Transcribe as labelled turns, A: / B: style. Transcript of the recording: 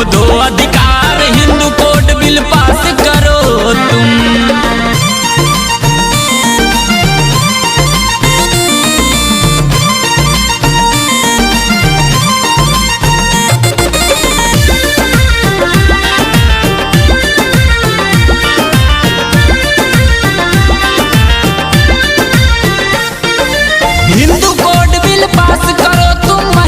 A: दो अधिकार, Hindu code bill pass करो तुम। हिंदू कोड बिल पास करो तुम,